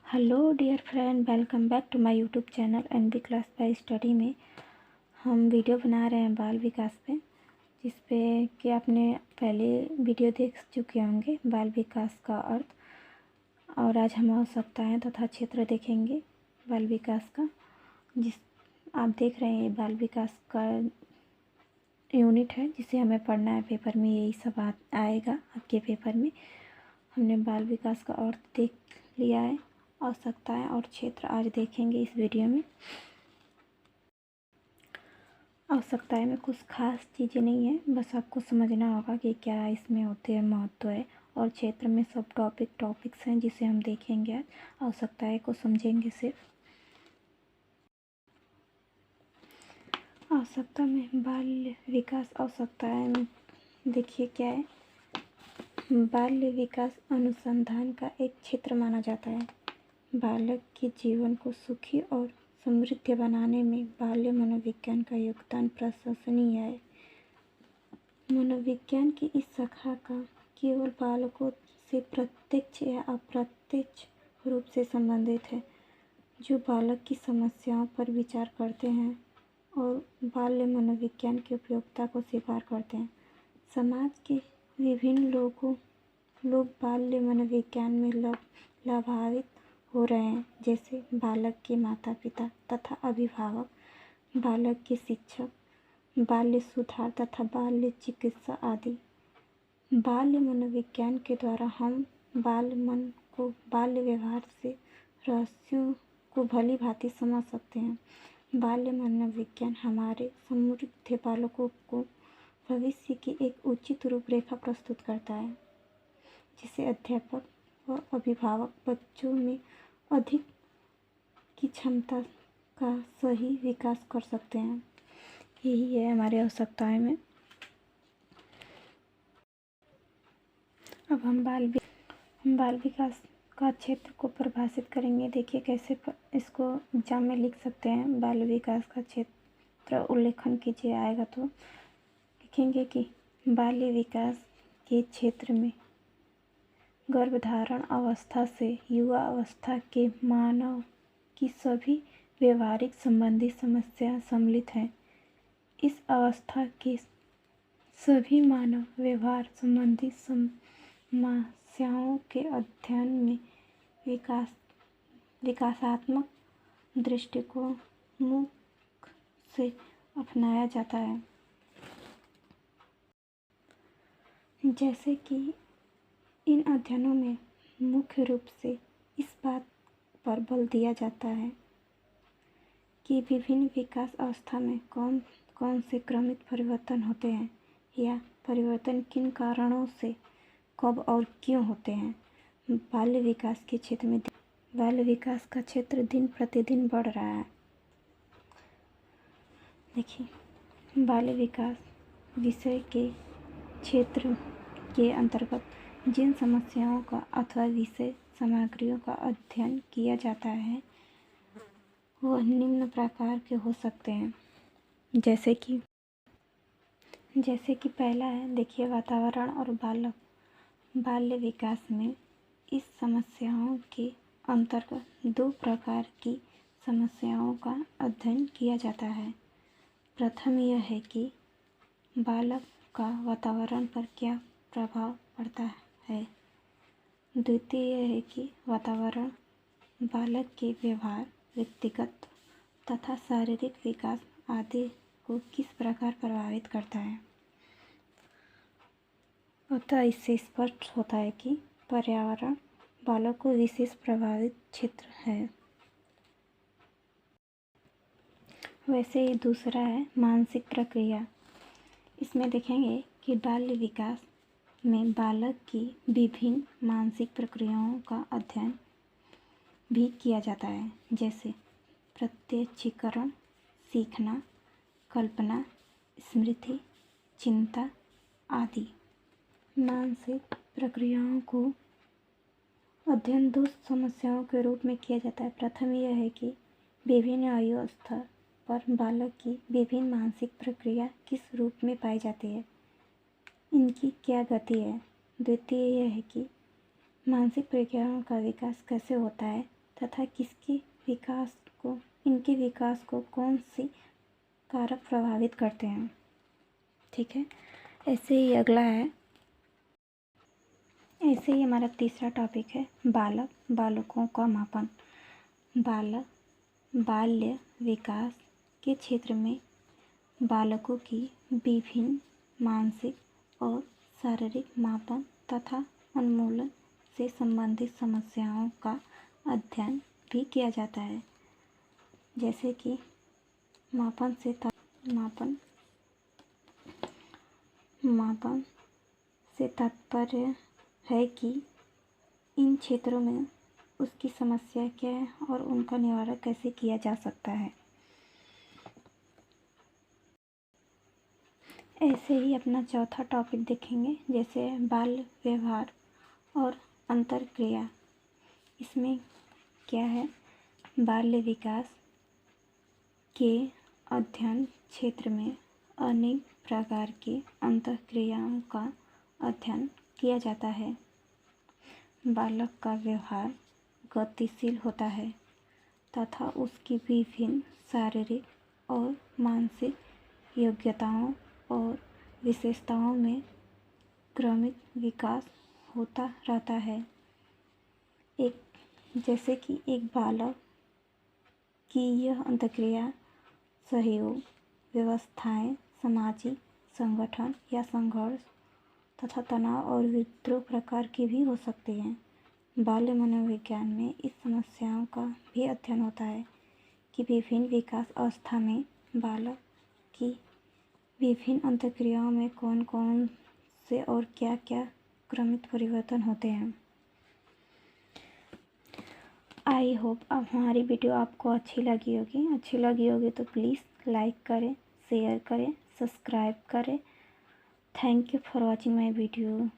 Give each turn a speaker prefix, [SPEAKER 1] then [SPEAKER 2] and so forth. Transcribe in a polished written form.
[SPEAKER 1] Hello dear friend, welcome back to my YouTube channel NB class by study में हम video बना रहे हैं बाल विकास पे, जिस पे कि आपने पहले वीडियो देख चुके होंगे बाल विकास का अर्थ। और आज हम आवश्यकताएं तथा क्षेत्र देखेंगे बाल विकास का। जिस आप देख रहे हैं बाल विकास का यूनिट है जिसे हमें पढ़ना है। पेपर में यही सब आएगा आपके पेपर में। हमने बाल विकास का अर्थ देख लिया है। आवश्यकताएं और क्षेत्र आज देखेंगे इस वीडियो में। आवश्यकताएं में कुछ खास चीज़ें नहीं है, बस आपको समझना होगा कि क्या इसमें होते हैं, महत्व है। और क्षेत्र में सब टॉपिक्स हैं जिसे हम देखेंगे आज। आवश्यकताएं को समझेंगे सिर्फ। आवश्यकता में बाल विकास आवश्यकताएं में देखिए क्या है। बाल्य विकास अनुसंधान का एक क्षेत्र माना जाता है। बालक के जीवन को सुखी और समृद्ध बनाने में बाल्य मनोविज्ञान का योगदान प्रशंसनीय है। मनोविज्ञान की इस शाखा का केवल बालकों से प्रत्यक्ष या अप्रत्यक्ष रूप से संबंधित है, जो बालक की समस्याओं पर विचार करते हैं और बाल्य मनोविज्ञान की उपयोगिता को स्वीकार करते हैं। समाज के विभिन्न लोग बाल्य मनोविज्ञान में लाभान्वित हो रहे हैं, जैसे बालक के माता पिता तथा अभिभावक, बालक के शिक्षक, बाल्य सुधार तथा बाल्य चिकित्सा आदि। बाल्य मनोविज्ञान के द्वारा हम बाल मन को बाल्य व्यवहार से रहस्यों को भली भांति समझ सकते हैं। बाल्य मनोविज्ञान हमारे समृद्ध बालकों को भविष्य की एक उचित रूपरेखा प्रस्तुत करता है, जिसे अध्यापक व अभिभावक बच्चों में अधिक की क्षमता का सही विकास कर सकते हैं। यही है हमारी आवश्यकताएं में। अब हम बाल विकास का क्षेत्र को परिभाषित करेंगे। देखिए कैसे इसको एग्जाम में लिख सकते हैं। बाल विकास का क्षेत्र उल्लेखन कीजिए आएगा तो लिखेंगे कि बाल्य विकास के क्षेत्र में गर्भधारण अवस्था से युवा अवस्था के मानव की सभी व्यवहारिक संबंधी समस्याएं सम्मिलित हैं। इस अवस्था के सभी मानव व्यवहार संबंधी समस्याओं के अध्ययन में विकासात्मक दृष्टिकोण मुख्य से अपनाया जाता है। जैसे कि इन अध्ययनों में मुख्य रूप से इस बात पर बल दिया जाता है कि विभिन्न विकास अवस्था में कौन कौन से क्रमिक परिवर्तन होते हैं या परिवर्तन किन कारणों से कब और क्यों होते हैं। बाल्य विकास के क्षेत्र में बाल्य विकास का क्षेत्र दिन प्रतिदिन बढ़ रहा है। देखिए बाल्य विकास विषय के क्षेत्र के अंतर्गत जिन समस्याओं का अथवा विषय सामग्रियों का अध्ययन किया जाता है वह निम्न प्रकार के हो सकते हैं। जैसे कि पहला है, देखिए वातावरण और बाल्य विकास में इस समस्याओं के अंतर्गत दो प्रकार की समस्याओं का अध्ययन किया जाता है। प्रथम यह है कि बालक का वातावरण पर क्या प्रभाव पड़ता है। द्वितीय यह है कि वातावरण बालक के व्यवहार, व्यक्तिगत तथा शारीरिक विकास आदि को किस प्रकार प्रभावित करता है। अतः इससे स्पष्ट होता है कि पर्यावरण बालक को विशेष प्रभावित क्षेत्र है। वैसे ही दूसरा है मानसिक प्रक्रिया। इसमें देखेंगे कि बाल्य विकास में बालक की विभिन्न मानसिक प्रक्रियाओं का अध्ययन भी किया जाता है, जैसे प्रत्यक्षीकरण, सीखना, कल्पना, स्मृति, चिंता आदि। मानसिक प्रक्रियाओं को अध्ययन दो समस्याओं के रूप में किया जाता है। प्रथम यह है कि विभिन्न आयु स्तर पर बालक की विभिन्न मानसिक प्रक्रिया किस रूप में पाई जाती है, इनकी क्या गति है। द्वितीय यह है कि मानसिक प्रक्रियाओं का विकास कैसे होता है तथा इनके विकास को कौन सी कारक प्रभावित करते हैं। ठीक है, ऐसे ही हमारा तीसरा टॉपिक है बालकों का मापन। बाल्य विकास के क्षेत्र में बालकों की विभिन्न मानसिक और शारीरिक मापन तथा उन्मूलन से संबंधित समस्याओं का अध्ययन भी किया जाता है। जैसे कि मापन से तात्पर्य है कि इन क्षेत्रों में उसकी समस्या क्या है और उनका निवारण कैसे किया जा सकता है। ऐसे ही अपना चौथा टॉपिक देखेंगे, जैसे बाल व्यवहार और अंतरक्रिया। इसमें क्या है, बाल्य विकास के अध्ययन क्षेत्र में अनेक प्रकार की अंतःक्रियाओं का अध्ययन किया जाता है। बालक का व्यवहार गतिशील होता है तथा उसकी विभिन्न शारीरिक और मानसिक योग्यताओं और विशेषताओं में क्रमिक विकास होता रहता है। जैसे कि एक बालक की यह अंतःक्रिया सहयोग, व्यवस्थाएं, सामाजिक संगठन या संघर्ष तथा तनाव और विद्रोह प्रकार की भी हो सकती हैं। बाल्य मनोविज्ञान में इस समस्याओं का भी अध्ययन होता है कि विभिन्न विकास अवस्था में बालक की विभिन्न अंतःक्रियाओं में कौन कौन से और क्या क्या क्रमिक परिवर्तन होते हैं। आई होप अब हमारी वीडियो आपको अच्छी लगी होगी तो प्लीज़ लाइक करें, शेयर करें, सब्सक्राइब करें। Thank you for watching my video.